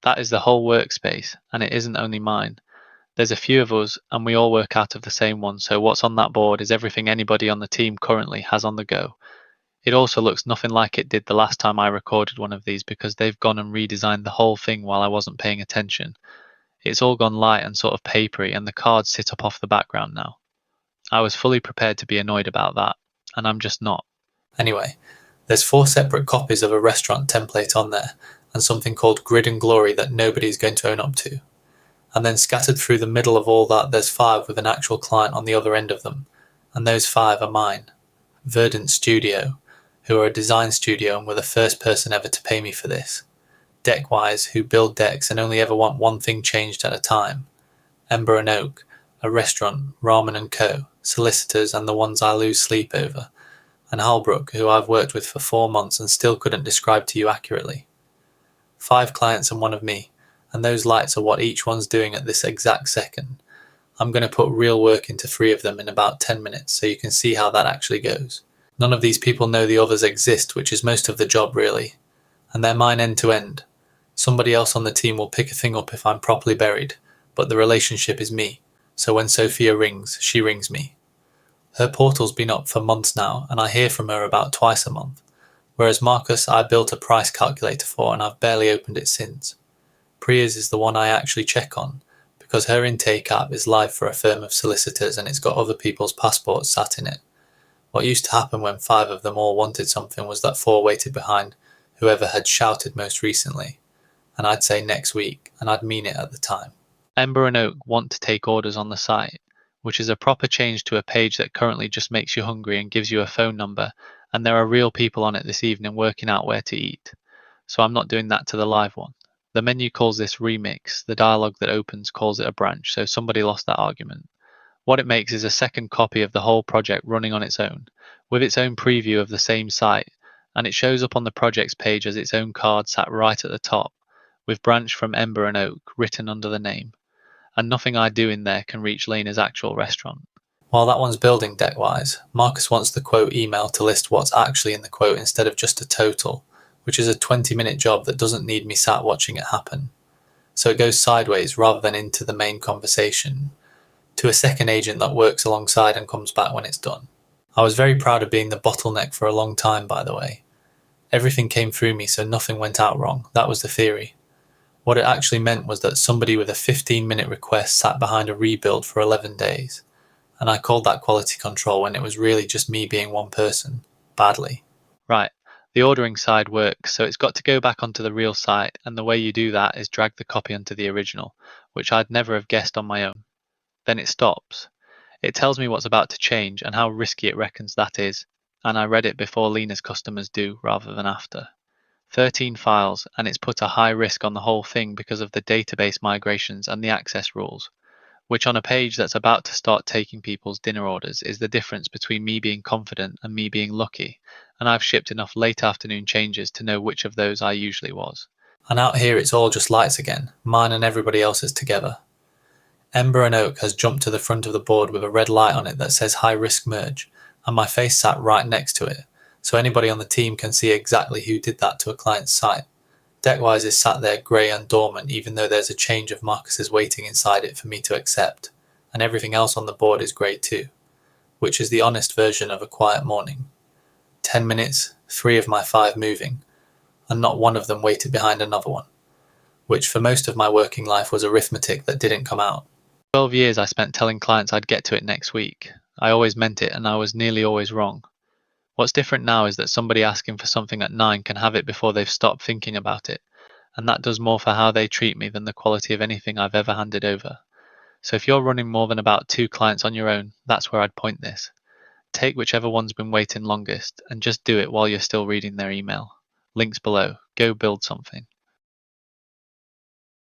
That is the whole workspace, and it isn't only mine. There's a few of us, and we all work out of the same one, so what's on that board is everything anybody on the team currently has on the go. It also looks nothing like it did the last time I recorded one of these because they've gone and redesigned the whole thing while I wasn't paying attention. It's all gone light and sort of papery, and the cards sit up off the background now. I was fully prepared to be annoyed about that, and I'm just not. Anyway, there's 4 separate copies of a restaurant template on there, and something called Grid and Glory that nobody's going to own up to. And then scattered through the middle of all that there's 5 with an actual client on the other end of them, and those 5 are mine. Verdant Studio, who are a design studio and were the first person ever to pay me for this. Deckwise, who build decks and only ever want one thing changed at a time. Ember and Oak, a restaurant, Ramen and Co., solicitors and the ones I lose sleep over. And Halbrook, who I've worked with for 4 months and still couldn't describe to you accurately. 5 clients and 1 of me, and those lights are what each one's doing at this exact second. I'm going to put real work into 3 of them in about 10 minutes so you can see how that actually goes. None of these people know the others exist, which is most of the job really. And they're mine end to end. Somebody else on the team will pick a thing up if I'm properly buried, but the relationship is me, so when Sophia rings, she rings me. Her portal's been up for months now, and I hear from her about twice a month, whereas Marcus I built a price calculator for and I've barely opened it since. Priya's is the one I actually check on, because her intake app is live for a firm of solicitors and it's got other people's passports sat in it. What used to happen when 5 of them all wanted something was that 4 waited behind whoever had shouted most recently, and I'd say next week, and I'd mean it at the time. Ember and Oak want to take orders on the site, which is a proper change to a page that currently just makes you hungry and gives you a phone number, and there are real people on it this evening working out where to eat. So I'm not doing that to the live one. The menu calls this remix, the dialogue that opens calls it a branch, so somebody lost that argument. What it makes is a second copy of the whole project running on its own, with its own preview of the same site, and it shows up on the project's page as its own card sat right at the top, with branch from Ember and Oak written under the name. And nothing I do in there can reach Lena's actual restaurant. While that one's building Deckwise, Marcus wants the quote email to list what's actually in the quote instead of just a total, which is a 20-minute job that doesn't need me sat watching it happen. So it goes sideways rather than into the main conversation, to a second agent that works alongside and comes back when it's done. I was very proud of being the bottleneck for a long time, by the way. Everything came through me so nothing went out wrong, that was the theory. What it actually meant was that somebody with a 15-minute request sat behind a rebuild for 11 days, and I called that quality control when it was really just me being one person, badly. Right, the ordering side works, so it's got to go back onto the real site, and the way you do that is drag the copy onto the original, which I'd never have guessed on my own. Then it stops. It tells me what's about to change and how risky it reckons that is, and I read it before Lena's customers do rather than after. 13 files, and it's put a high risk on the whole thing because of the database migrations and the access rules, which on a page that's about to start taking people's dinner orders is the difference between me being confident and me being lucky, and I've shipped enough late afternoon changes to know which of those I usually was. And out here it's all just lights again, mine and everybody else's together. Ember and Oak has jumped to the front of the board with a red light on it that says high risk merge, and my face sat right next to it, so anybody on the team can see exactly who did that to a client's site. Deckwise is sat there grey and dormant even though there's a change of Marcus's waiting inside it for me to accept, and everything else on the board is grey too, which is the honest version of a quiet morning. 10 minutes, 3 of my 5 moving, and not one of them waited behind another one, which for most of my working life was arithmetic that didn't come out. 12 years I spent telling clients I'd get to it next week. I always meant it and I was nearly always wrong. What's different now is that somebody asking for something at 9 can have it before they've stopped thinking about it, and that does more for how they treat me than the quality of anything I've ever handed over. So if you're running more than about 2 clients on your own, that's where I'd point this. Take whichever one's been waiting longest and just do it while you're still reading their email. Links below. Go build something.